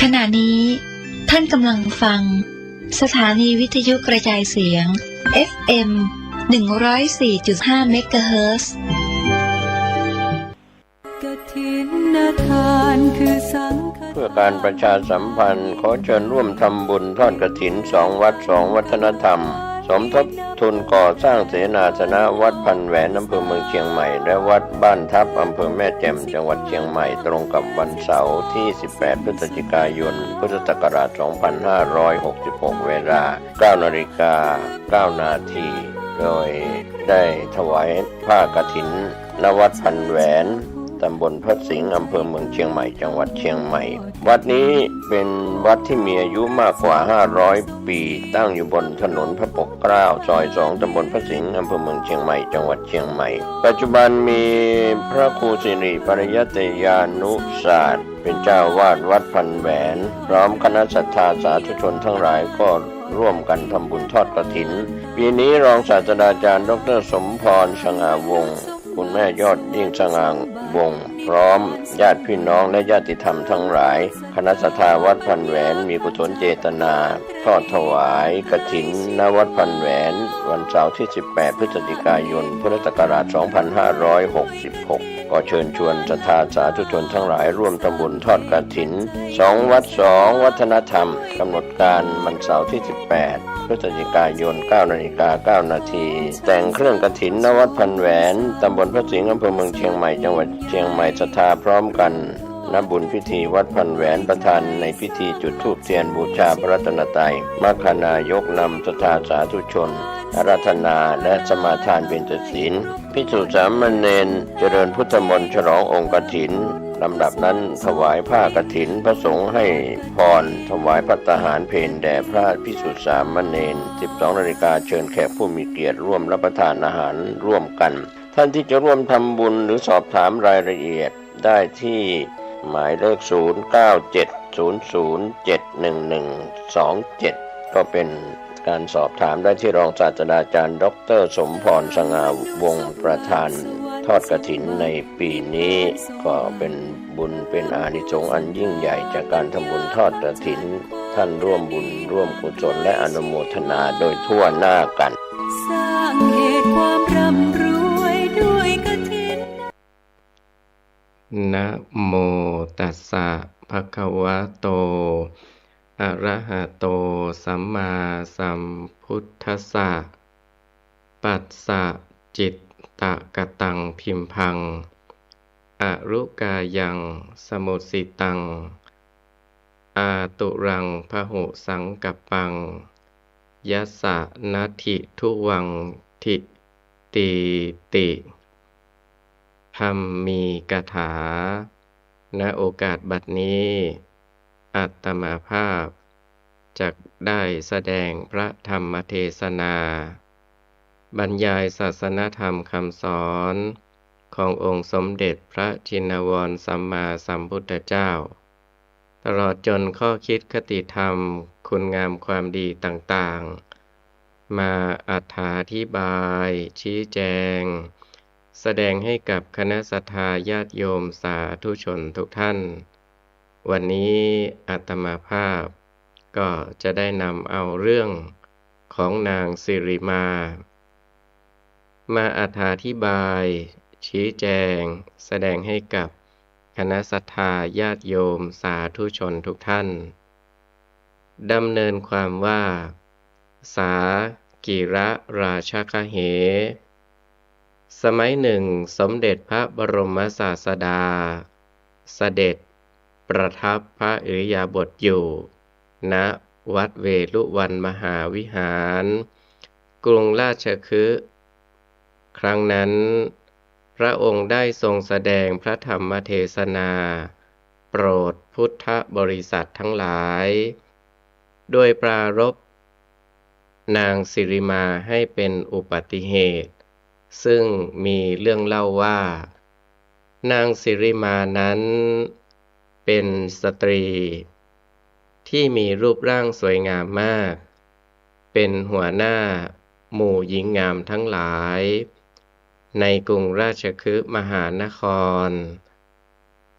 ขณะนี้ท่านกำลังฟังสถานีวิทยุกระจายเสียง FM 104.5 เมกะเฮิรตซ์เพื่อการประชาสัมพันธ์ขอเชิญร่วมทำบุญทอดกฐิน2 วัด2 วัฒนธรรมสมทบทุนก่อสร้างเสนาสนะวัดพันแหวนอำเภอเมืองเชียงใหม่และวัดบ้านทับอำเภอแม่แจ่มจังหวัดเชียงใหม่ตรงกับวันเสาร์ที่18 พฤศจิกายนพุทธศักราช 2566 เวลา 9:09 นาที โดยได้ถวายผ้ากฐินณวัดพันแหวนตำบลพระสิงห์อำเภอเมืองเชียงใหม่จังหวัดเชียงใหม่วัดนี้เป็นวัดที่มีอายุมากกว่า500 ปีตั้งอยู่บนถนนพระปกเกล้าซอย2ตำบลพระสิงห์อำเภอเมืองเชียงใหม่จังหวัดเชียงใหม่ปัจจุบันมีพระครูสิริปริยัติยานุศาสตร์เป็นเจ้าวาดวัดพันแหวนพร้อมคณะศรัทธาสาธุชนทั้งหลายก็ร่วมกันทำบุญทอดกฐินปีนี้รองศาสตราจารย์ดร.สมพรสง่าวงศ์คุณแม่ยอดยิ่งสง่าวงศ์พร้อมญาติพี่น้องและญาติธรรมทั้งหลายคณะศรัทธาวัดพันแหวนมีกุศลเจตนาทอดถวายกฐินณวัดพันแหวนวันเสาร์ที่18 พฤศจิกายนพุทธศักราช 2566ก็เชิญชวนศรัทธาสาธุชนทั้งหลายร่วมทำบุญทอดกฐิน2 วัด2 วัฒนธรรมกำหนดการวันเสาร์ที่18 พฤศจิกายน 9:09 นาทีแต่งเครื่องกฐินณวัดพันแหวนตำบลพระสิงห์อำเภอเมืองเชียงใหม่จังหวัดเชียงใหม่ศรัทธาพร้อมกันณบุญพิธีวัดพันแหวนประธานในพิธีจุดธูปเทียนบูชาพระรัตนตรัยมัคคณายกนำศรัทธาสาธุชนอาราธนาและสมาทานเบญจศีลภิกษุสามเณรเจริญพุทธมนต์ฉลององค์กฐินลำดับนั้นถวายผ้ากฐินพระสงฆ์ให้พรถวายภัตตาหารเพลแด่พระภิกษุสามเณร 12 นาฬิกาเชิญแขกผู้มีเกียรติร่วมรับประทานอาหารร่วมกันท่านที่จะร่วมทำบุญหรือสอบถามรายละเอียดได้ที่หมายเลข 0970071127 ก็เป็นการสอบถามได้ที่รองศาสตราจารย์ดร.สมพรสง่าวงศ์ประธานทอดกฐินในปีนี้ก็เป็นบุญเป็นอานิสงส์อันยิ่งใหญ่จากการทำบุญทอดกฐินท่านร่วมบุญร่วมกุศลและอนุโมทนาโดยทั่วหน้ากันสร้างเหตุความร่ำรวยด้วยกฐินนะโมตัสสะภะคะวะโตอะระหะโตสัมมาสัมพุทธัสสะปัสสะจิตตะกตังพิมพังอรุกายังสมุสิตังอาตุรังพหุสังกัปปังยัสสะนัตถิทุวังทิติติธัมมีกถาณโอกาสบัดนี้อาตมาภาพจักได้แสดงพระธรรมเทศนาบรรยายศาสนธรรมคำสอนขององค์สมเด็จพระชินวรสัมมาสัมพุทธเจ้าตลอดจนข้อคิดคติธรรมคุณงามความดีต่างๆมาอธิบายชี้แจงแสดงให้กับคณะศรัทธาญาติโยมสาธุชนทุกท่านวันนี้อาตมาภาพก็จะได้นำเอาเรื่องของนางสิริมาอธิบายชี้แจงแสดงให้กับคณะศรัทธาญาติโยมสาธุชนทุกท่านดำเนินความว่าสากิระราชคเหสมัยหนึ่งสมเด็จพระบรมศาสดาเสด็จประทับพระอิริยาบถอยู่ณวัดเวฬุวันมหาวิหารกรุงราชคฤห์ครั้งนั้นพระองค์ได้ทรงแสดงพระธรรมเทศนาโปรดพุทธบริษัททั้งหลายโดยปรารภนางสิริมาให้เป็นอุบัติเหตุซึ่งมีเรื่องเล่าว่านางสิริมานั้นเป็นสตรีที่มีรูปร่างสวยงามมากเป็นหัวหน้าหมู่หญิงงามทั้งหลายในกรุงราชคฤห์มหานคร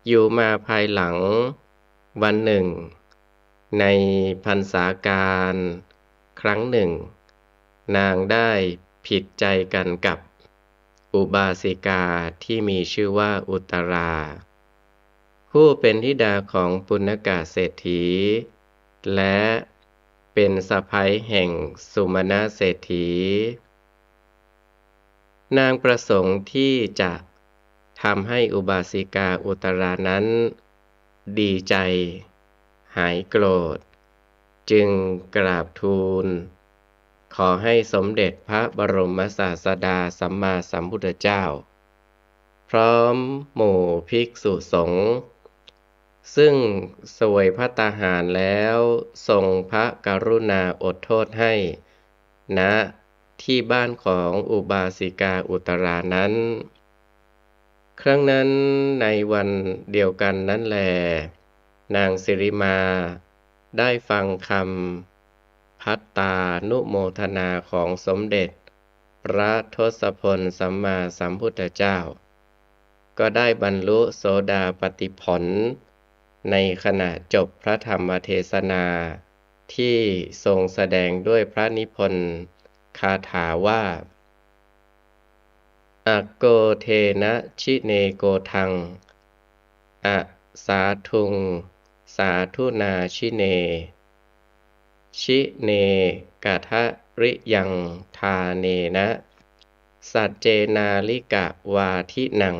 อยู่มาภายหลังวันหนึ่ง ในพรรษาการครั้งหนึ่งนางได้ผิดใจกันกับอุบาสิกาที่มีชื่อว่าอุตรา ผู้เป็นธิดาของปุณกเศรษฐีและเป็นสะใภ้แห่งสุมาณเศรษฐีนางประสงค์ที่จะทำให้อุบาสิกาอุตรานั้นดีใจหายโกรธจึงกราบทูลขอให้สมเด็จพระบรมศาสดาสัมมาสัมพุทธเจ้าพร้อมหมู่ภิกษุสงฆ์ซึ่งเสวยภัตตาหารแล้วทรงพระกรุณาอดโทษให้ณที่บ้านของอุบาสิกาอุตรานั้นครั้งนั้นในวันเดียวกันนั้นแลนางสิริมาได้ฟังคำภัตตานุโมทนาของสมเด็จพระทศพลสัมมาสัมพุทธเจ้าก็ได้บรรลุโสดาปัตติผลในขณะจบพระธรรมเทศนาที่ทรงแสดงด้วยพระนิพนธ์คาถาว่าอโกเทนะชิเนโกทังอสาธุงสาธุนาชิเนชิเนกะทะริยังทาเนนะสัจเจนาลิกะวาทินัง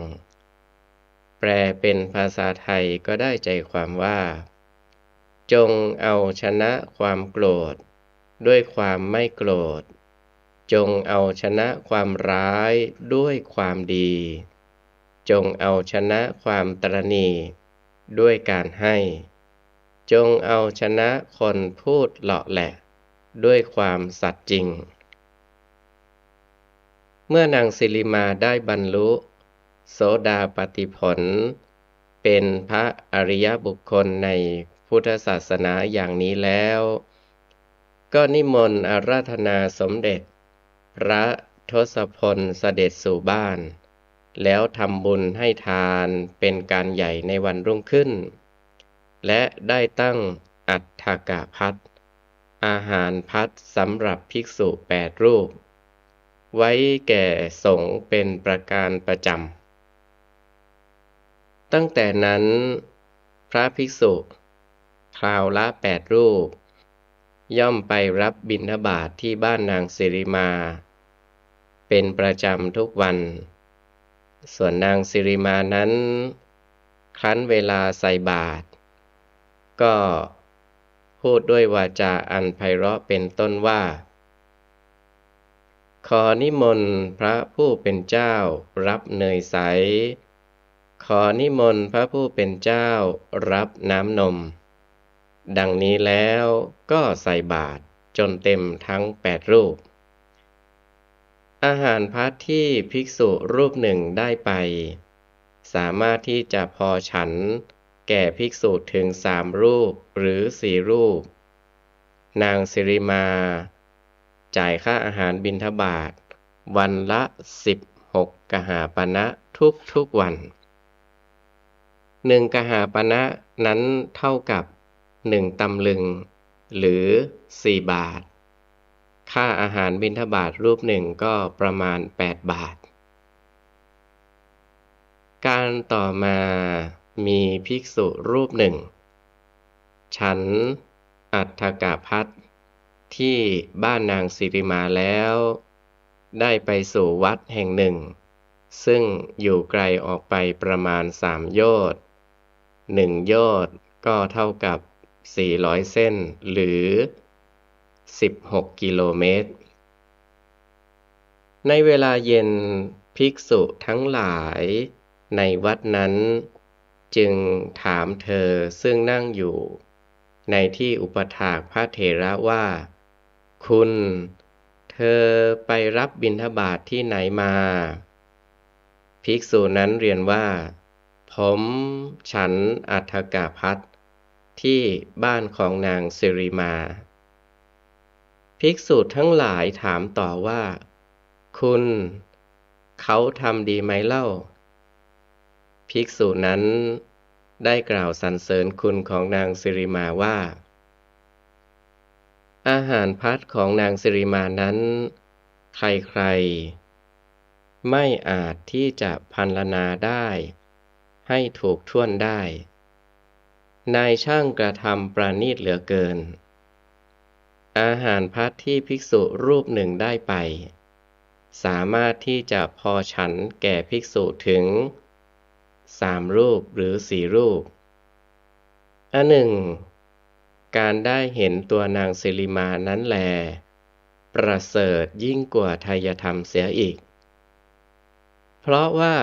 แปลเป็นภาษาไทยก็ได้ใจความว่าจงเอาชนะความโกรธด้วยความไม่โกรธจงเอาชนะความร้ายด้วยความดีจงเอาชนะความตระหนี่ด้วยการให้จงเอาชนะคนพูดเหลาะแหละด้วยความสัตย์จริงเมื่อนางสิริมาได้บรรลุโสดาปัตติผลเป็นพระอริยบุคคลในพุทธศาสนาอย่างนี้แล้วก็นิมนต์อาราธนาสมเด็จพระทศพลเสด็จสู่บ้านแล้วทำบุญให้ทานเป็นการใหญ่ในวันรุ่งขึ้นและได้ตั้งอัฏฐกภัตตร์อาหารภัตตร์สำหรับภิกษุ8 รูปไว้แก่สงฆ์เป็นประการประจำตั้งแต่นั้นพระภิกษุคราวละ8 รูปย่อมไปรับบิณฑบาตที่บ้านนางสิริมาเป็นประจำทุกวันส่วนนางสิริมานั้นครั้นเวลาใส่บาตรก็พูดด้วยวาจาอันไพเราะเป็นต้นว่าขอนิมนต์พระผู้เป็นเจ้ารับเนยใสขอนิมนต์พระผู้เป็นเจ้ารับน้ำนมดังนี้แล้วก็ใส่บาตรจนเต็มทั้ง8 รูปอาหารภัตตร์ที่ภิกษุรูปหนึ่งได้ไปสามารถที่จะพอฉันแก่ภิกษุถึง3 รูปหรือ4 รูปนางสิริมาจ่ายค่าอาหารบิณฑบาตวันละ16 กหาปณะทุกวัน1 กหาปณะนั้นเท่ากับ1 ตำลึงหรือ4 บาทค่าอาหารบิณฑบาตรูปหนึ่งก็ประมาณ8 บาทการต่อมามีภิกษุรูปหนึ่งฉันอัฏฐกภัตตร์ที่บ้านนางสิริมาแล้วได้ไปสู่วัดแห่งหนึ่งซึ่งอยู่ไกลออกไปประมาณ3 โยชน์1 โยชน์ก็เท่ากับ400 เส้นหรือ16 กิโลเมตรในเวลาเย็นภิกษุทั้งหลายในวัดนั้นจึงถามเธอซึ่งนั่งอยู่ในที่อุปถากพระเถระว่าคุณเธอไปรับบิณฑบาตที่ไหนมาภิกษุนั้นเรียนว่าผมฉันอัฏฐกภัตตร์ที่บ้านของนางสิริมาภิกษุทั้งหลายถามต่อว่าคุณเขาทำดีไหมเล่าภิกษุนั้นได้กล่าวสรรเสริญคุณของนางสิริมาว่า อาหารพัดของนางสิริมานั้น ใครๆไม่อาจที่จะพรรณนาได้ให้ถูกถ้วนได้ นายช่างกระทำประณีตเหลือเกิน อาหารพัดที่ภิกษุรูปหนึ่งได้ไป สามารถที่จะพอฉันแก่ภิกษุถึง3 รูปหรือ4 รูป อันหนึ่ง การได้เห็นตัวนางสิริมานั้นแล ประเสริฐยิ่งกว่าไทยธรรมเสียอีก เพราะว่า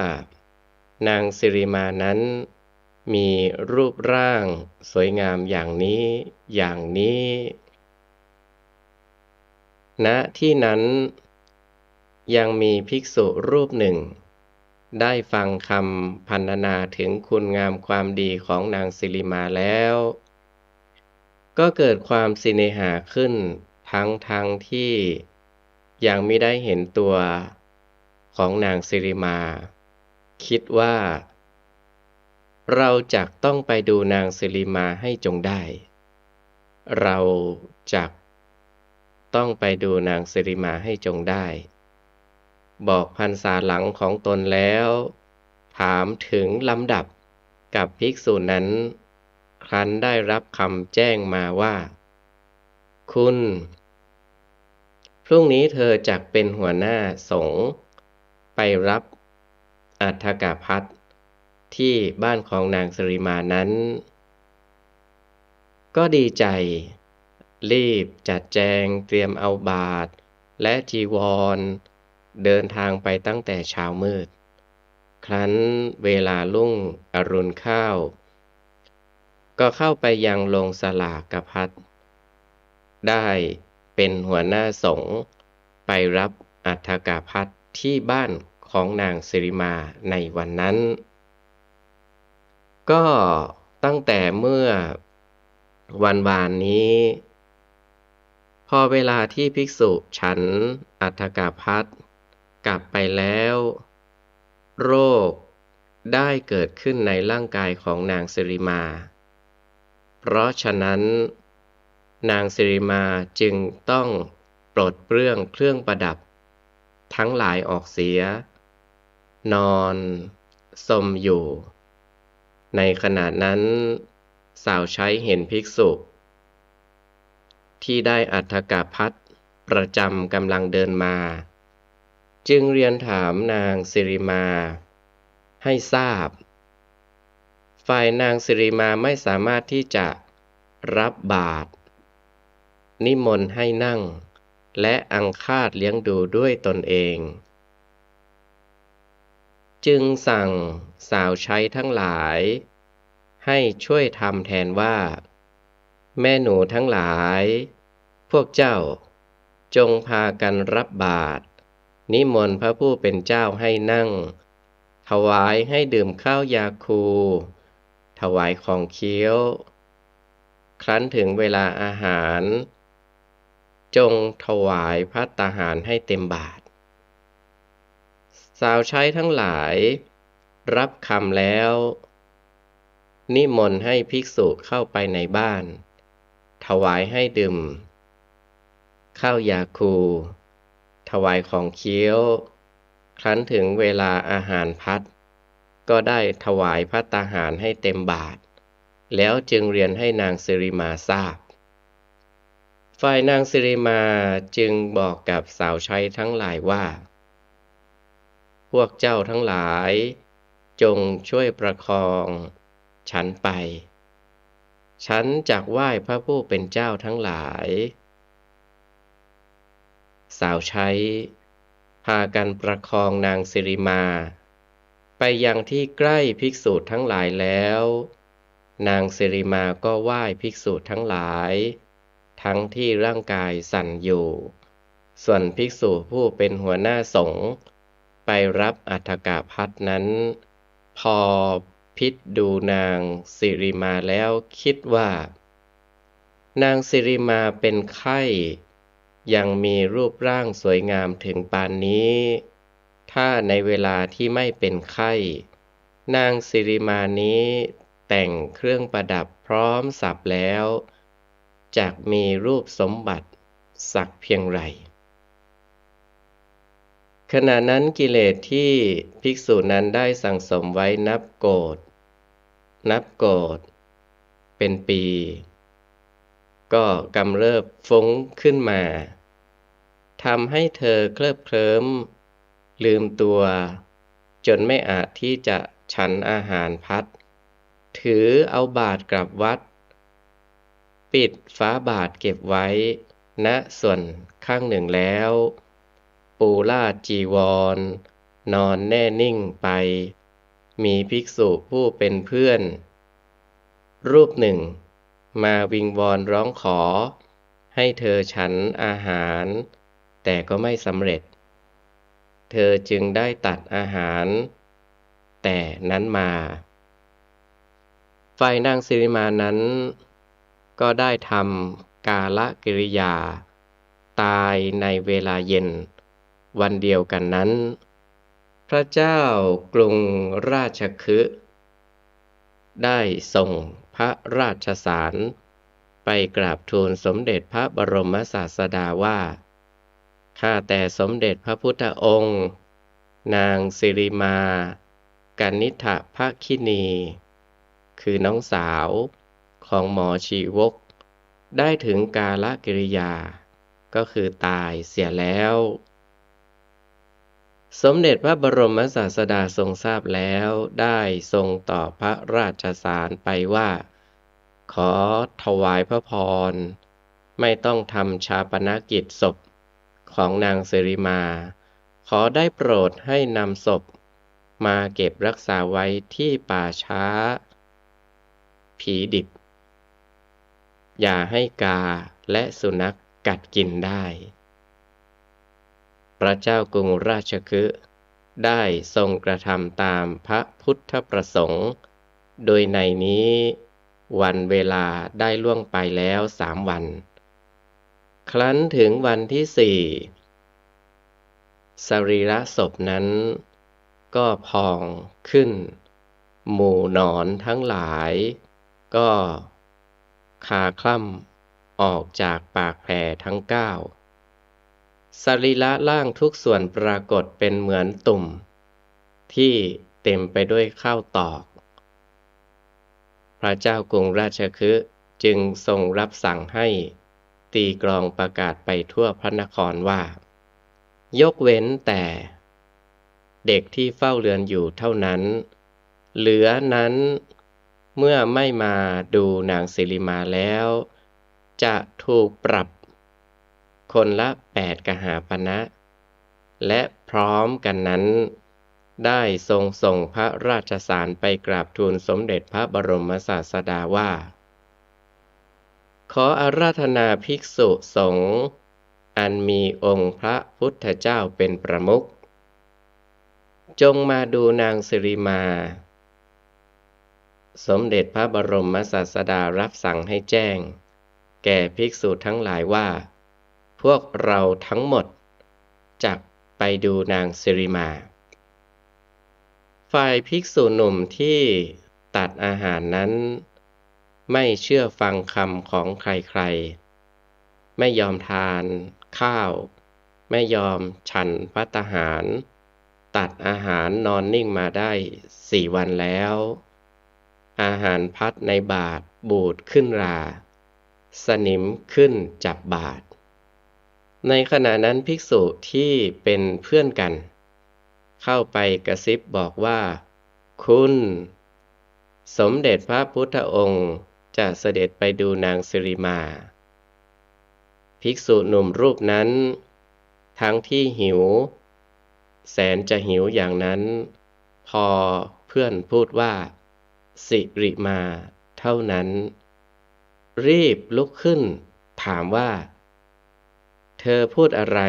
นางสิริมานั้นมีรูปร่างสวยงามอย่างนี้อย่างนี้ ณ ที่นั้นยังมีภิกษุรูปหนึ่ง ได้ฟังคำพรรณนาถึงคุณงามความดีของนางสิริมาแล้ว ก็เกิดความสิเนหาขึ้นทั้งที่ยังไม่ได้เห็นตัวของนางสิริมา คิดว่า เราจักต้องไปดูนางสิริมาให้จงได้ เราจักต้องไปดูนางสิริมาให้จงได้ บอกพรรษาหลังของตนแล้ว ถามถึงลำดับกับภิกษุนั้น ครั้นได้รับคำแจ้งมาว่า คุณพรุ่งนี้เธอจักเป็นหัวหน้าสงฆ์ไปรับอัฏฐกภัทรที่บ้านของนางสิริมานั้น ก็ดีใจ รีบจัดแจงเตรียมเอาบาตรและจีวร เดินทางไปตั้งแต่เช้ามืด ครั้นเวลารุ่งอรุณเข้า ก็เข้าไปยังโรงสลากภัทรได้เป็นหัวหน้าสงฆ์ไปรับอัฏฐกภัทรที่บ้านของนางสิริมาในวันนั้น ก็ตั้งแต่เมื่อวันวานนี้ พอเวลาที่ภิกษุฉันอัฏฐกภัทรกลับไปแล้ว โรคได้เกิดขึ้นในร่างกายของนางสิริมา เพราะฉะนั้น นางสิริมาจึงต้องปลดเปลื้องเครื่องประดับทั้งหลายออกเสีย นอนสมอยู่ ในขณะนั้นสาวใช้เห็นภิกษุ ที่ได้อัฏฐกภัทรประจำกำลังเดินมา จึงเรียนถามนางสิริมาให้ทราบ ฝ่ายนางสิริมาไม่สามารถที่จะรับบาตรนิมนต์ให้นั่ง และอังคาดเลี้ยงดูด้วยตนเอง จึงสั่งสาวใช้ทั้งหลายให้ช่วยทำแทนว่า แม่หนูทั้งหลาย พวกเจ้าจงพากันรับบาตรนิมนต์พระผู้เป็นเจ้าให้นั่ง ถวายให้ดื่มข้าวยาคู ถวายของเคี้ยว ครั้นถึงเวลาอาหาร จงถวายภัตตาหารให้เต็มบาตร สาวใช้ทั้งหลายรับคำแล้ว นิมนต์ให้ภิกษุเข้าไปในบ้าน ถวายให้ดื่มข้าวยาคู ถวายของเคี้ยว ครั้นถึงเวลาอาหารพัด ก็ได้ถวายภัตตาหารให้เต็มบาตร แล้วจึงเรียนให้นางสิริมาทราบ ฝ่ายนางสิริมาจึงบอกกับสาวใช้ทั้งหลายว่า พวกเจ้าทั้งหลายจงช่วยประคองฉันไป ฉันจักไหว้พระผู้เป็นเจ้าทั้งหลาย สาวใช้พากันประคองนางสิริมาไปยังที่ใกล้ภิกษุทั้งหลายแล้ว นางสิริมาก็ไหว้ภิกษุทั้งหลายทั้งที่ร่างกายสั่นอยู่ ส่วนภิกษุผู้เป็นหัวหน้าสงฆ์ไปรับอัฏฐกภัทรนั้น พอพิจดูนางสิริมาแล้วคิดว่า นางสิริมาเป็นไข้ยังมีรูปร่างสวยงามถึงปานนี้ ถ้าในเวลาที่ไม่เป็นไข้ นางสิริมานี้แต่งเครื่องประดับพร้อมสับแล้ว จากมีรูปสมบัติสักเพียงไรขณะนั้นกิเลสที่ภิกษุนั้นได้สั่งสมไว้นับโกฏเป็นปีก็กำเริบฟุ้งขึ้นมาทำให้เธอเคลิบเคลิ้มลืมตัวจนไม่อาจที่จะฉันอาหารพัดถือเอาบาตรกลับวัดปิดฝาบาตรเก็บไว้ณส่วนข้างหนึ่งแล้วปูลาดจีวรนอนแน่นิ่งไปมีภิกษุผู้เป็นเพื่อนรูปหนึ่งมาวิงวอนร้องขอให้เธอฉันอาหารแต่ก็ไม่สำเร็จเธอจึงได้ตัดอาหารแต่นั้นมาฝ่ายนางสิริมานั้นก็ได้ทำกาลกิริยาตายในเวลาเย็นวันเดียวกันนั้นพระเจ้ากรุงราชคฤห์ได้ส่งพระราชสารไปกราบทูลสมเด็จพระบรมศาสดาว่าข้าแต่สมเด็จพระพุทธองค์นางสิริมากนิษฐภคินีคือน้องสาวของหมอชีวกได้ถึงกาลกิริยาก็คือตายเสียแล้วสมเด็จพระบรมศาสดาทรงทราบแล้วได้ทรงตอบพระราชสารไปว่าขอถวายพระพรไม่ต้องทำฌาปนกิจศพของนางสิริมาขอได้โปรดให้นำศพมาเก็บรักษาไว้ที่ป่าช้าผีดิบอย่าให้กาและสุนัขกัดกินได้พระเจ้ากรุงราชคฤห์ได้ทรงกระทำตามพระพุทธประสงค์โดยในนี้วันเวลาได้ล่วงไปแล้ว3 วันครั้นถึงวันที่4สรีระศพนั้นก็พองขึ้นหมู่หนอนทั้งหลายก็คาคล่ำออกจากปากแผลทั้ง9สรีระล่างทุกส่วนปรากฏเป็นเหมือนตุ่มที่เต็มไปด้วยข้าวตอกพระเจ้ากรุงราชคฤห์จึงทรงรับสั่งให้ตีกลองประกาศไปทั่วพระนครว่ายกเว้นแต่เด็กที่เฝ้าเรือนอยู่เท่านั้นเหลือนั้นเมื่อไม่มาดูนางสิริมาแล้วจะถูกปรับคนละ8 กหาปณะและพร้อมกันนั้นได้ทรงส่งพระราชสารไปกราบทูลสมเด็จพระบรมศาสดาว่าขออาราธนาภิกษุสงฆ์อันมีองค์พระพุทธเจ้าเป็นประมุขจงมาดูนางสิริมาสมเด็จพระบรมศาสดารับสั่งให้แจ้งแก่ภิกษุทั้งหลายว่าพวกเราทั้งหมดจักไปดูนางสิริมาฝ่ายภิกษุหนุ่มที่ตัดอาหารนั้นไม่เชื่อฟังคำของใครๆไม่ยอมทานข้าวไม่ยอมฉันภัตตาหารตัดอาหารนอนนิ่งมาได้4 วันแล้วอาหารพัดในบาตรบูดขึ้นราสนิมขึ้นจับบาตรในขณะนั้นภิกษุที่เป็นเพื่อนกันเข้าไปกระซิบบอกว่าคุณสมเด็จพระพุทธองค์จะเสด็จไปดูนางสิริมาภิกษุหนุ่มรูปนั้นทั้งที่หิวแสนจะหิวอย่างนั้นพอเพื่อนพูดว่าสิริมาเท่านั้นรีบลุกขึ้นถามว่าเธอพูดอะไร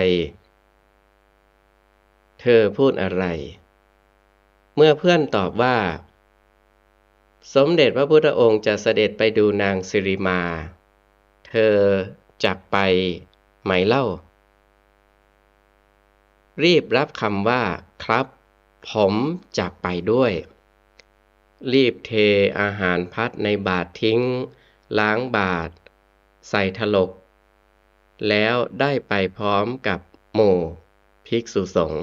เมื่อเพื่อนตอบว่าสมเด็จพระพุทธองค์จะเสด็จไปดูนางสิริมาเธอจักไปไหมเล่ารีบรับคำว่าครับผมจักไปด้วยรีบเทอาหารพัดในบาตรทิ้งล้างบาตร ใส่ถลกแล้วได้ไปพร้อมกับหมู่ภิกษุสงฆ์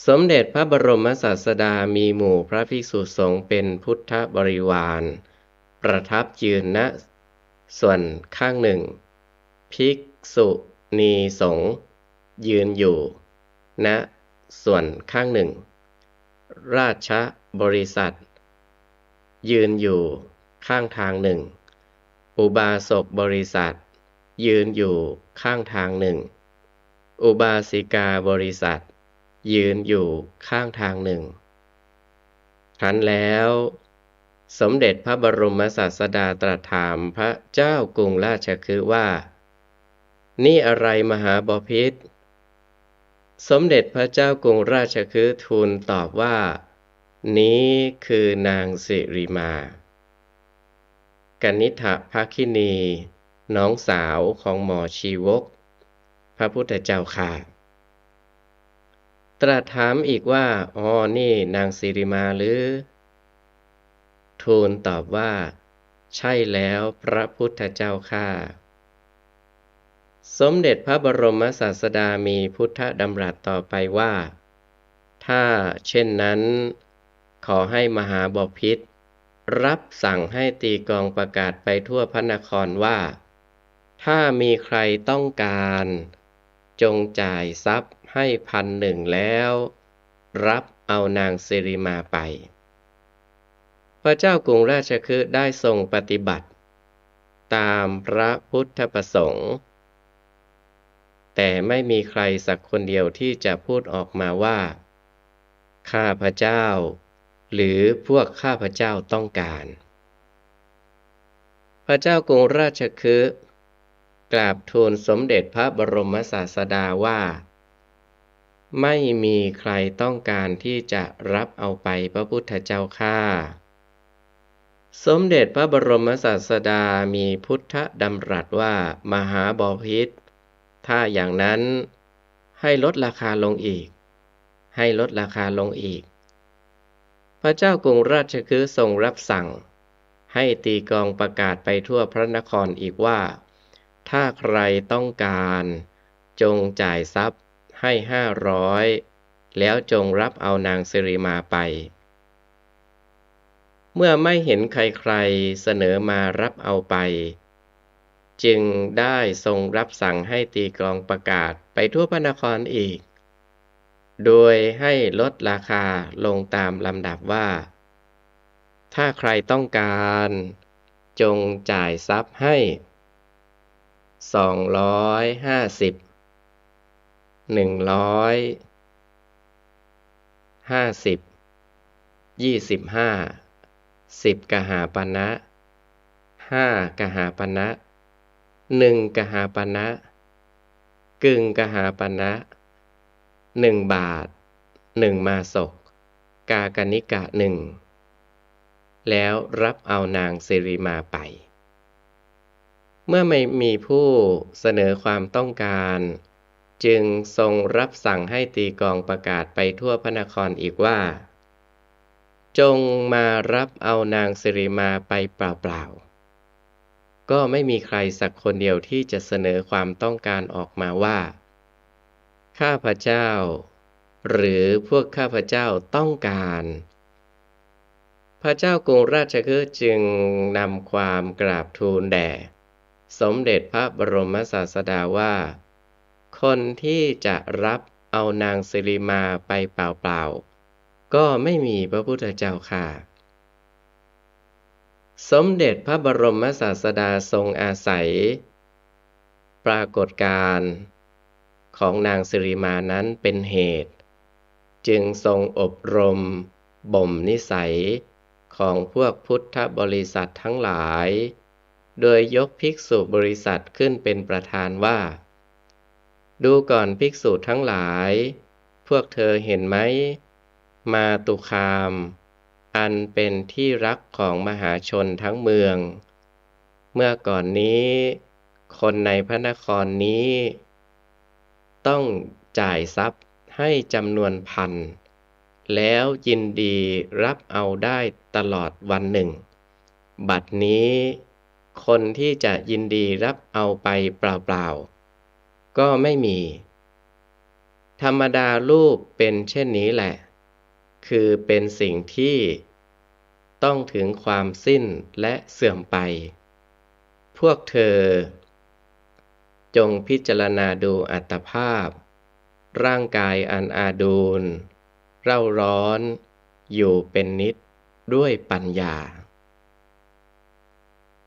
สมเด็จพระบรมศาสดามีหมู่พระภิกษุสงฆ์เป็นพุทธบริวารประทับยืนณส่วนข้างหนึ่งภิกษุณีสงฆ์ยืนอยู่ณส่วนข้างหนึ่งราชบริษัทยืนอยู่ข้างทางหนึ่งอุบาสกบริษัทยืนอยู่ข้างทางหนึ่งอุบาสิกาบริษัทยืนอยู่ข้างทางหนึ่งครั้นแล้วสมเด็จพระบรมศาสดาตรัสถามพระเจ้ากรุงราชคฤห์ว่านี่อะไรมหาบพิตรสมเด็จพระเจ้ากรุงราชคฤห์ทูลตอบว่านี้คือนางสิริมากนิษฐภัคคินีน้องสาวของหมอชีวกพระพุทธเจ้าค่ะตรัสถามอีกว่านี่นางสิริมาหรือทูลตอบว่าใช่แล้วพระพุทธเจ้าค่ะสมเด็จพระบรมศาสดามีพุทธดำรัสต่อไปว่าถ้าเช่นนั้นขอให้มหาบพิตรรับสั่งให้ตีกลองประกาศไปทั่วพระนครว่าถ้ามีใครต้องการจงจ่ายทรัพย์ให้1,000แล้วรับเอานางสิริมาไปพระเจ้ากรุงราชคฤห์ได้ทรงปฏิบัติตามพระพุทธประสงค์แต่ไม่มีใครสักคนเดียวที่จะพูดออกมาว่าข้าพเจ้าหรือพวกข้าพเจ้าต้องการพระเจ้ากรุงราชคฤห์กราบทูลสมเด็จพระบรมศาสดาว่าไม่มีใครต้องการที่จะรับเอาไปพระพุทธเจ้าข้าสมเด็จพระบรมศาสดามีพุทธดำรัสว่ามหาบพิตรถ้าอย่างนั้นให้ลดราคาลงอีกให้ลดราคาลงอีกพระเจ้ากรุงราชคฤห์ทรงรับสั่งให้ตีกลองประกาศไปทั่วพระนครอีกว่าถ้าใครต้องการจงจ่ายทรัพย์ให้500แล้วจงรับเอานางสิริมาไปเมื่อไม่เห็นใครๆเสนอมารับเอาไปจึงได้ทรงรับสั่งให้ตีกลองประกาศไปทั่วพระนครอีกโดยให้ลดราคาลงตามลำดับว่าถ้าใครต้องการจงจ่ายทรัพย์ให้250 150 25 10 กหาปณะ5 กหาปณะ1 กหาปณะกึ่งกหาปณะ1 บาท1 มาศกกากนิกะ1แล้วรับเอานางสิริมาไปเมื่อไม่มีผู้เสนอความต้องการจึงทรงรับสั่งให้ตีกลองประกาศไปทั่วพระนครอีกว่าจงมารับเอานางสิริมาไปเปล่าๆก็ไม่มีใครสักคนเดียวที่จะเสนอความต้องการออกมาว่าข้าพเจ้าหรือพวกข้าพเจ้าต้องการพระเจ้ากรุงราชคฤห์จึงนำความกราบทูลแด่สมเด็จพระบรมศาสดาว่าคนที่จะรับเอานางสิริมาไปเปล่าๆก็ไม่มีพระพุทธเจ้าค่ะสมเด็จพระบรมศาสดาทรงอาศัยปรากฏการณ์ของนางสิริมานั้นเป็นเหตุจึงทรงอบรมบ่มนิสัยของพวกพุทธบริษัททั้งหลายโดยยกภิกษุบริษัทขึ้นเป็นประธานว่าดูก่อนภิกษุทั้งหลายพวกเธอเห็นไหมมาตุคามอันเป็นที่รักของมหาชนทั้งเมืองเมื่อก่อนนี้คนในพระนครนี้ต้องจ่ายทรัพย์ให้จำนวน1,000แล้วยินดีรับเอาได้ตลอดวันหนึ่งบัดนี้ คนที่จะยินดีรับเอาไปเปล่าๆก็ไม่มีธรรมดารูปเป็นเช่นนี้แหละคือเป็นสิ่งที่ต้องถึงความสิ้นและเสื่อมไปพวกเธอจงพิจารณาดูอัตภาพร่างกายอันอาดูลเร่าร้อนอยู่เป็นนิจด้วยปัญญา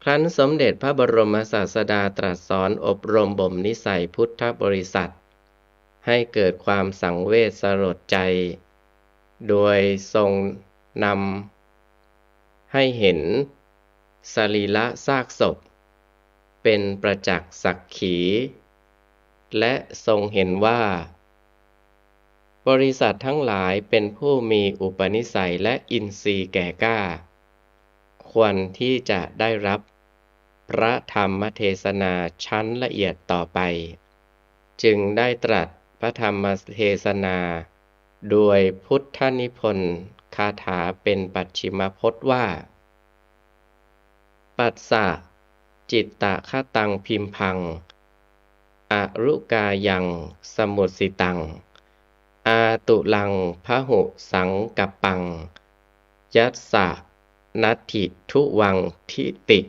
ครั้นสมเด็จพระบรมศาสดาตรัสสอนอบรมบ่มนิสัยพุทธบริษัทให้เกิดความสังเวชสลดใจโดยทรงนำให้เห็นสรีระซากศพเป็นประจักษ์สักขีและทรงเห็นว่าบริษัททั้งหลายเป็นผู้มีอุปนิสัยและอินทรีย์แก่กล้าควรที่จะได้รับพระธรรมเทศนาชั้นละเอียดต่อไปจึงได้ตรัสพระธรรมเทศนาโดยพุทธนิพนธ์คาถาเป็นปัจฉิมพจน์ว่าปัสสะจิตตะคตังพิมพังอรุกายังสมุสิตังอาตุลังพหุสังกัปปังยัสสะนัตถิทุวังทิติ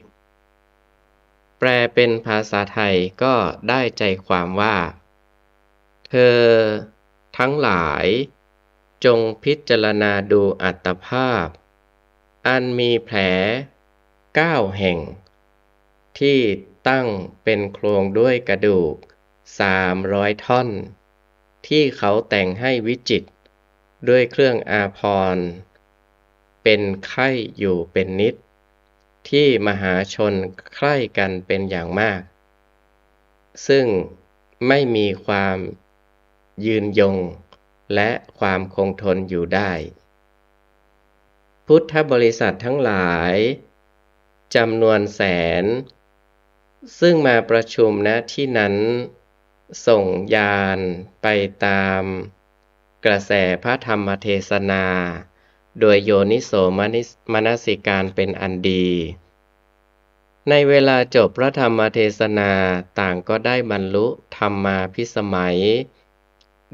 แปลเป็นภาษาไทยก็ได้ใจความว่าเธอทั้งหลายจงพิจารณาดูอัตภาพอันมีแผล9 แห่งที่ตั้งเป็นโครงด้วยกระดูก300 ท่อนที่เขาแต่งให้วิจิตรด้วยเครื่องอาภรณ์เป็นไข่อยู่เป็นนิจที่มหาชนใคร่กันเป็นอย่างมากซึ่งไม่มีความยืนยงและความคงทนอยู่ได้พุทธบริษัททั้งหลายจำนวนแสนซึ่งมาประชุมณที่นั้นส่งญาณไปตามกระแสพระธรรมเทศนาโดยโยนิโสมนสิการเป็นอันดีในเวลาจบพระธรรมเทศนาต่างก็ได้บรรลุธรรมาภิสมัย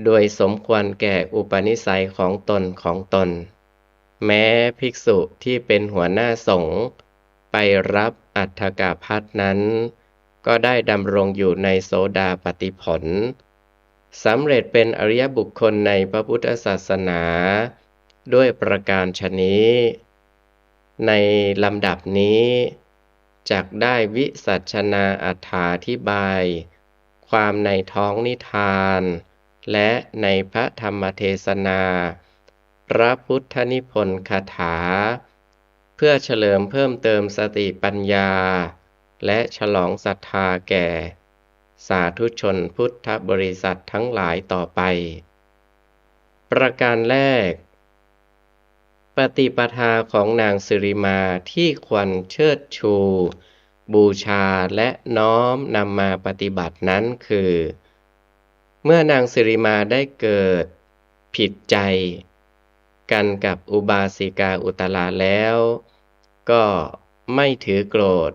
โดยสมควรแก่อุปนิสัยของตนแม้ภิกษุที่เป็นหัวหน้าสงฆ์ไปรับอัฏฐกภัทรนั้นก็ได้ดำรงอยู่ในโสดาปัตติผลสำเร็จเป็นอริยบุคคลในพระพุทธศาสนาด้วยประการฉะนี้ในลำดับนี้จักได้วิสัชนาอรรถาธิบายความในท้องนิทานและในพระธรรมเทศนาพระพุทธนิพนธ์คาถาเพื่อเฉลิมเพิ่มเติมสติปัญญาและฉลองศรัทธาแก่สาธุชนพุทธบริษัททั้งหลายต่อไปประการแรกปฏิปทาของนางสิริมาที่ควรเชิดชูบูชาและน้อมนำมาปฏิบัตินั้นคือเมื่อนางสิริมาได้เกิดผิดใจกันกับอุบาสิกาอุตราแล้วก็ไม่ถือโกรธ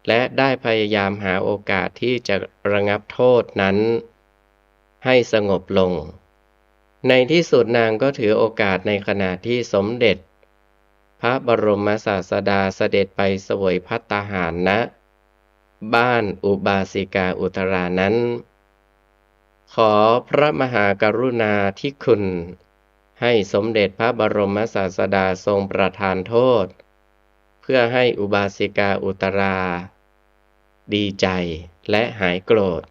และได้พยายามหาโอกาสที่จะระงับโทษนั้นให้สงบลงในที่สุดนางก็ถือโอกาสในขณะที่สมเด็จพระบรมศาสดาเสด็จไปเสวยภัตตาหารณบ้านอุบาสิกาอุตรานั้นขอพระมหากรุณาธิคุณให้สมเด็จพระบรมศาสดาทรงประทานโทษเพื่อให้อุบาสิกาอุตราดีใจและหายโกรธ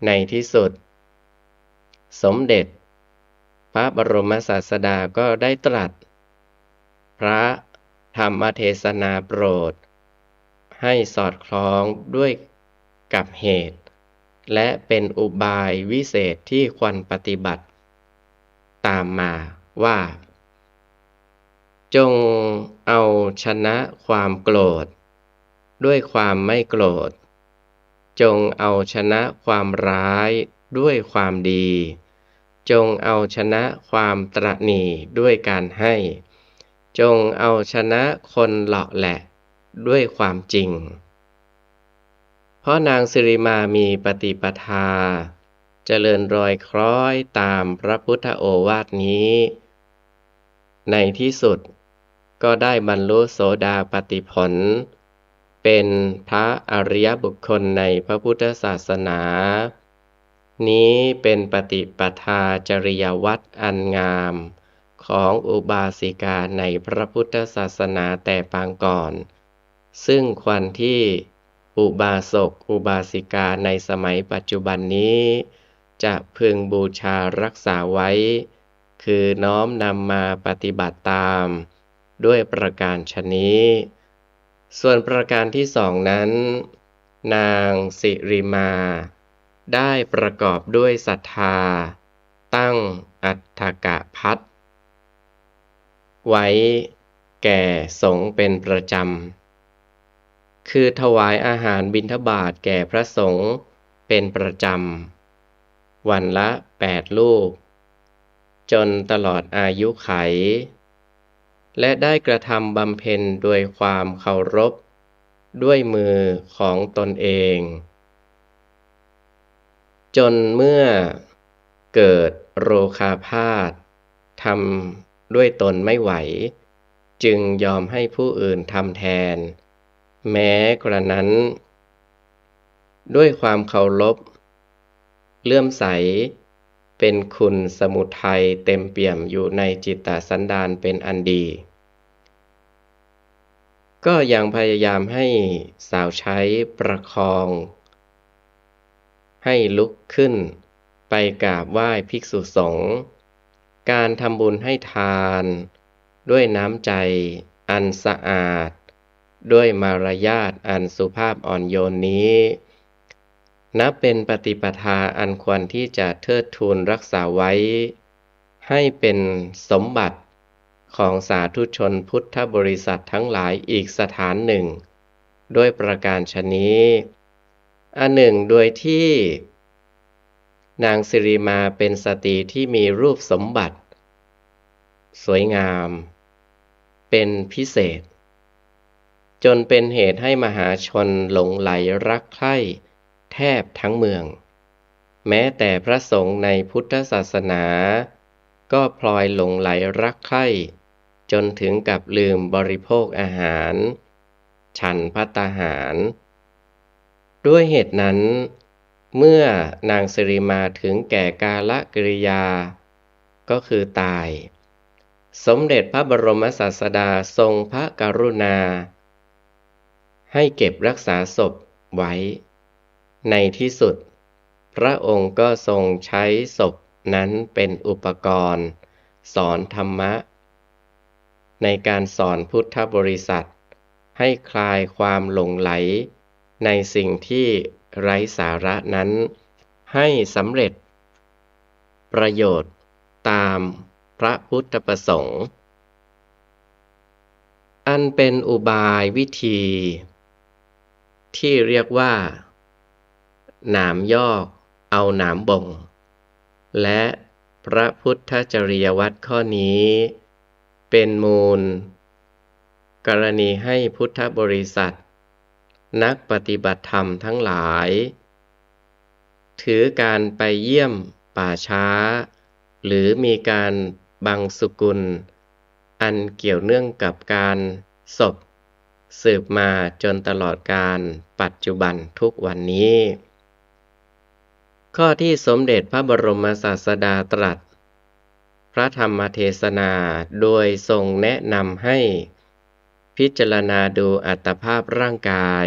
ในที่สุดสมเด็จพระบรมศาสดาก็ได้ตรัสพระธรรมเทศนาโปรดให้สอดคล้องด้วยกับเหตุและเป็นอุบายวิเศษที่ควรปฏิบัติตามมาว่าจงเอาชนะความโกรธด้วยความไม่โกรธจงเอาชนะความร้ายด้วยความดีจงเอาชนะความตระหนี่ด้วยการให้จงเอาชนะคนเหลาะแหละด้วยความจริง เพราะนางสิริมามีปฏิปทาเจริญรอยคล้อยตามพระพุทธโอวาทนี้ ในที่สุดก็ได้บรรลุโสดาปัตติผลเป็นพระอริยบุคคลในพระพุทธศาสนา นี้เป็นปฏิปทาจริยวัตรอันงามของอุบาสิกาในพระพุทธศาสนาแต่ปางก่อน ซึ่งควรที่อุบาสกอุบาสิกาในสมัยปัจจุบันนี้จะพึงบูชารักษาไว้ คือน้อมนำมาปฏิบัติตามด้วยประการฉะนี้ ส่วนประการที่สองนั้น นางสิริมาได้ประกอบด้วยศรัทธาตั้งอัฏฐกภัทรไว้แก่สงฆ์เป็นประจำ คือถวายอาหารบิณฑบาตแก่พระสงฆ์เป็นประจำวันละ8 ลูกจนตลอดอายุไขและได้กระทำบำเพ็ญโดยความเคารพด้วยมือของตนเองจนเมื่อเกิดโรคาพาธทำด้วยตนไม่ไหวจึงยอมให้ผู้อื่นทำแทนแม้กระนั้นด้วยความเคารพเลื่อมใสเป็นคุณสมุทัยเต็มเปี่ยมอยู่ในจิตตสันดานเป็นอันดีก็ยังพยายามให้สาวใช้ประคองให้ลุกขึ้นไปกราบไหว้ภิกษุสงฆ์การทำบุญให้ทานด้วยน้ำใจอันสะอาดด้วยมารยาทอันสุภาพอ่อนโยนนี้นับเป็นปฏิปทาอันควรที่จะเทิดทูนรักษาไว้ให้เป็นสมบัติของสาธุชนพุทธบริษัททั้งหลายอีกสถานหนึ่งด้วยประการฉะนี้อันหนึ่งโดยที่นางสิริมาเป็นสตรีที่มีรูปสมบัติสวยงามเป็นพิเศษจนเป็นเหตุให้มหาชนหลงไหลรักใคร่แทบทั้งเมืองแม้แต่พระสงฆ์ในพุทธศาสนาก็พลอยหลงไหลรักใคร่จนถึงกับลืมบริโภคอาหารฉันภัตตาหารด้วยเหตุนั้นเมื่อนางสิริมาถึงแก่กาลกิริยาก็คือตายสมเด็จพระบรมศาสดาทรงพระกรุณาให้เก็บรักษาศพไว้ในที่สุดพระองค์ก็ทรงใช้ศพนั้นเป็นอุปกรณ์สอนธรรมะในการสอนพุทธบริษัทให้คลายความหลงไหลในสิ่งที่ไร้สาระนั้นให้สำเร็จประโยชน์ตามพระพุทธประสงค์อันเป็นอุบายวิธีที่เรียกว่าหนามยอกเอาหนามบ่งและพระพุทธจริยวัตรข้อนี้เป็นมูลกรณีให้พุทธบริษัทนักปฏิบัติธรรมทั้งหลายถือการไปเยี่ยมป่าช้าหรือมีการบังสุกุลอันเกี่ยวเนื่องกับการศพสืบมาจนตลอดกาลปัจจุบันทุกวันนี้ข้อที่สมเด็จพระบรมศาสดาตรัสพระธรรมเทศนาโดยทรงแนะนำให้พิจารณาดูอัตภาพร่างกาย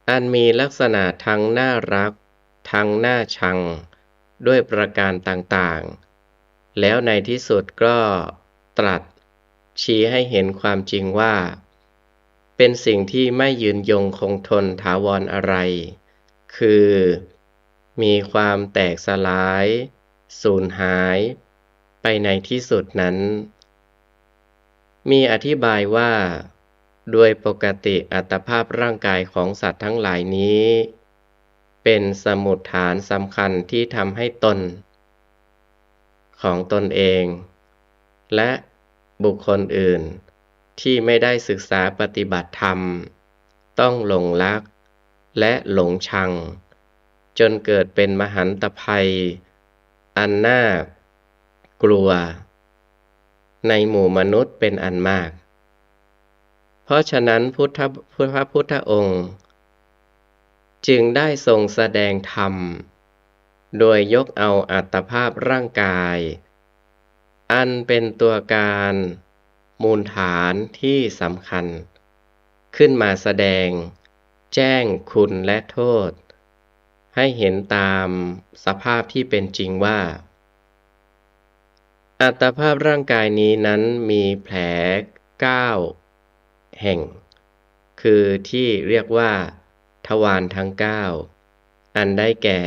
อันมีลักษณะทั้งน่ารักทั้งน่าชังด้วยประการต่างๆแล้วในที่สุดก็ตรัสชี้ให้เห็นความจริงว่าเป็นสิ่งที่ไม่ยืนยงคงทนถาวรอะไรคือมีความแตกสลายสูญหายไปในที่สุดนั้นมีอธิบายว่าโดยปกติอัตภาพร่างกายของสัตว์ทั้งหลายนี้เป็นสมุฏฐานสำคัญที่ทำให้ตนของตนเองและบุคคลอื่นที่ไม่ได้ศึกษาปฏิบัติธรรมต้องหลงรัก และหลงชังจนเกิดเป็นมหันตภัยอันน่ากลัวในหมู่มนุษย์เป็นอันมากเพราะฉะนั้นพระพุทธองค์จึงได้ทรงแสดงธรรมโดยยกเอาอัตภาพร่างกายอันเป็นตัวการมูลฐานที่สำคัญขึ้นมาแสดงแจ้งคุณและโทษให้เห็นตามสภาพที่เป็นจริงว่าอัตภาพร่างกายนี้นั้นมีแผล9 แห่งคือที่เรียกว่าทวารทั้ง9อันได้แก่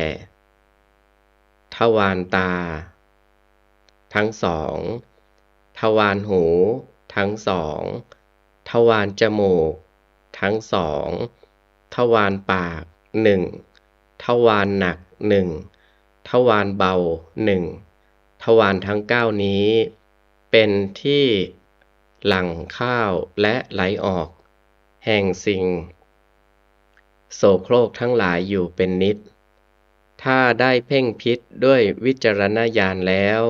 ทวารตาทั้ง2ทวารหูทั้ง2ทวารจมูกทั้ง2ทวารปาก1ทวารหนัก1ทวารเบา1ทวารทั้ง9นี้เป็นที่หลั่งข้าวและไหลออกแห่งสิ่งโสโครกทั้งหลายอยู่เป็นนิจถ้าได้เพ่งพิจด้วยวิจารณญาณแล้ว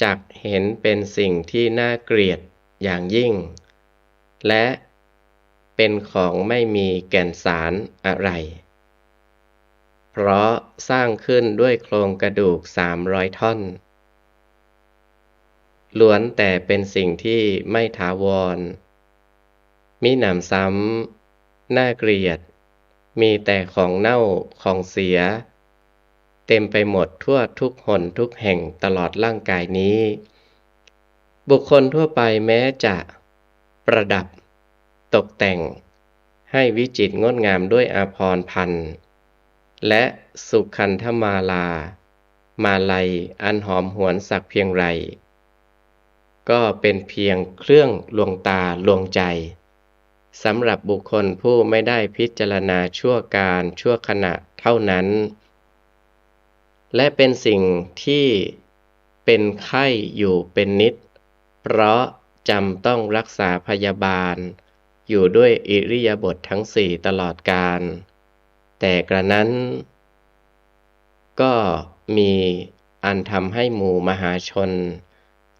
จักเห็นเป็นสิ่งที่น่าเกลียดอย่างยิ่งและเป็นของไม่มีแก่นสารอะไรเพราะสร้างขึ้นด้วยโครงกระดูก300 ท่อนล้วนแต่เป็นสิ่งที่ไม่ถาวรมิหนำซ้ำน่าเกลียดมีแต่ของเน่าของเสียเต็มไปหมดทั่วทุกหนทุกแห่งตลอดร่างกายนี้บุคคลทั่วไปแม้จะประดับตกแต่งให้วิจิตรงดงามด้วยอาภรณ์พันและสุขันธมาลัยอันหอมหวนสักเพียงไรก็เป็นเพียงเครื่องลวงตาลวงใจสำหรับบุคคลผู้ไม่ได้พิจารณาชั่วการชั่วขณะเท่านั้นและเป็นสิ่งที่เป็นไข้อยู่เป็นนิจเพราะจำต้องรักษาพยาบาลอยู่ด้วยอิริยาบถทั้ง4ตลอดกาลแต่กระนั้นก็มีอันทำให้หมู่มหาชน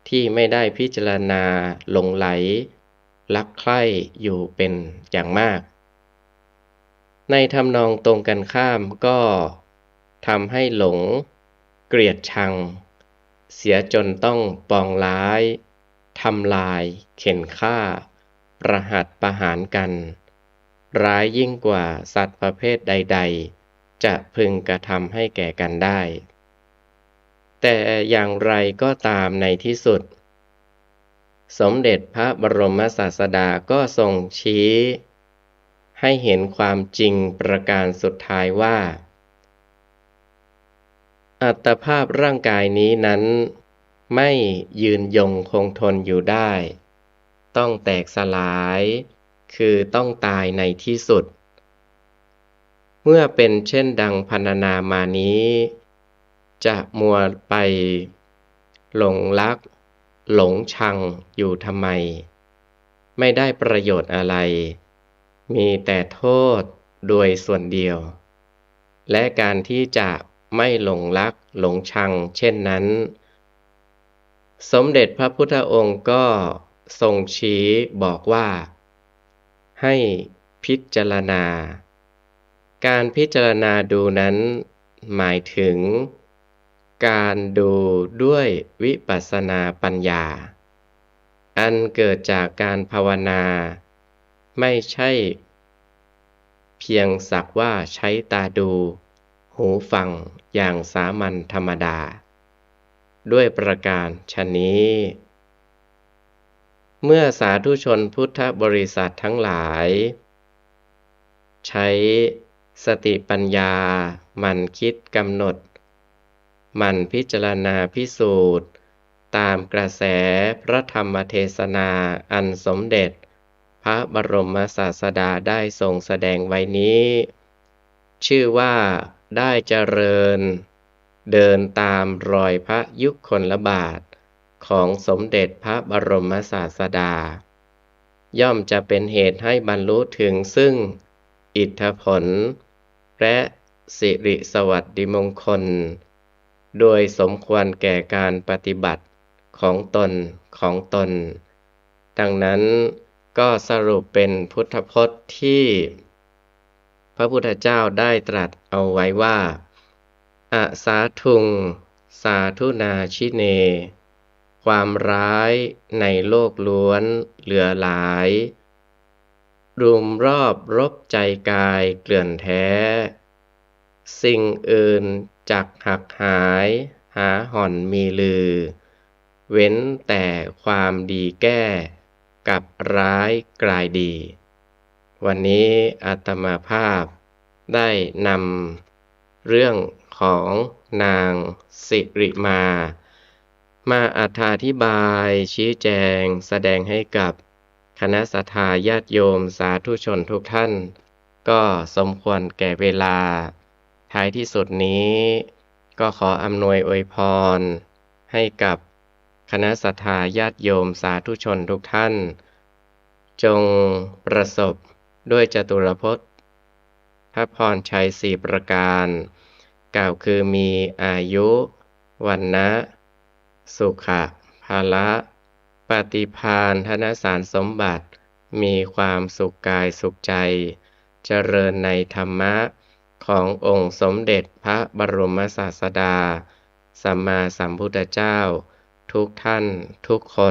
ที่ไม่ได้พิจารณาหลงไหลรักใคร่อยู่เป็นอย่างมากในทำนองตรงกันข้ามก็ทำให้หลงเกลียดชังเสียจนต้องปองร้ายทำลายเข็นฆ่าประหัตประหารกันร้ายยิ่งกว่าสัตว์ประเภทใดๆจะพึงกระทำให้แก่กันได้แต่อย่างไรก็ตามในที่สุดสมเด็จพระบรมศาสดาก็ทรงชี้ให้เห็นความจริงประการสุดท้ายว่าอัตภาพร่างกายนี้นั้นไม่ยืนยงคงทนอยู่ได้ต้องแตกสลายคือต้องตายในที่สุดเมื่อเป็นเช่นดังพรรณนามานี้จะมัวไปหลงรักหลงชังอยู่ทำไมไม่ได้ประโยชน์อะไรมีแต่โทษโดยส่วนเดียวและการที่จะไม่หลงรักหลงชังเช่นนั้นสมเด็จพระพุทธองค์ก็ทรงชี้บอกว่าให้พิจารณาการพิจารณาดูนั้นหมายถึงการดูด้วยวิปัสสนาปัญญาอันเกิดจากการภาวนาไม่ใช่เพียงสักว่าใช้ตาดูหูฟังอย่างสามัญธรรมดาด้วยประการฉะนี้เมื่อสาธุชนพุทธบริษัททั้งหลายใช้สติปัญญาหมั่นคิดกำหนดหมั่นพิจารณาพิสูจน์ตามกระแสพระธรรมเทศนาอันสมเด็จพระบรมศาสดาได้ทรงแสดงไว้นี้ชื่อว่าได้เจริญเดินตามรอยพระยุคลบาทของสมเด็จพระบรมศาสดาย่อมจะเป็นเหตุให้บรรลุถึงซึ่ง อิทธผลและสิริสวัสดิมงคลโดยสมควรแก่การปฏิบัติของตนดังนั้นก็สรุปเป็นพุทธพจน์ที่พระพุทธเจ้าได้ตรัสเอาไว้ว่าอสาธุงสาธุนาชิเนความร้ายในโลกล้วนเหลือหลายรุมรอบรบใจกายเกลื่อนแท้สิ่งอื่นจักหักหายหาห่อนมีลือเว้นแต่ความดีแก้กับร้ายกลายดีวันนี้อาตมาภาพได้นำเรื่องของนางสิริมาอธิบายชี้แจงแสดงให้กับคณะศรัทธาญาติโยมสาธุชนทุกท่านก็สมควรแก่เวลาท้ายที่สุดนี้ก็ขออำนวยอวยพรให้กับคณะศรัทธาญาติโยมสาธุชนทุกท่านจงประสบด้วยจตุรพจน์พระพรชัย4ประการกล่าวคือมีอายุวันนะสุขะภาละปฏิภาณธนสารสมบัติมีความสุขกายสุขใจเจริญในธรรมะขององค์สมเด็จพระบรมศาสดาสัมมาสัมพุทธเจ้าทุกท่านทุกคน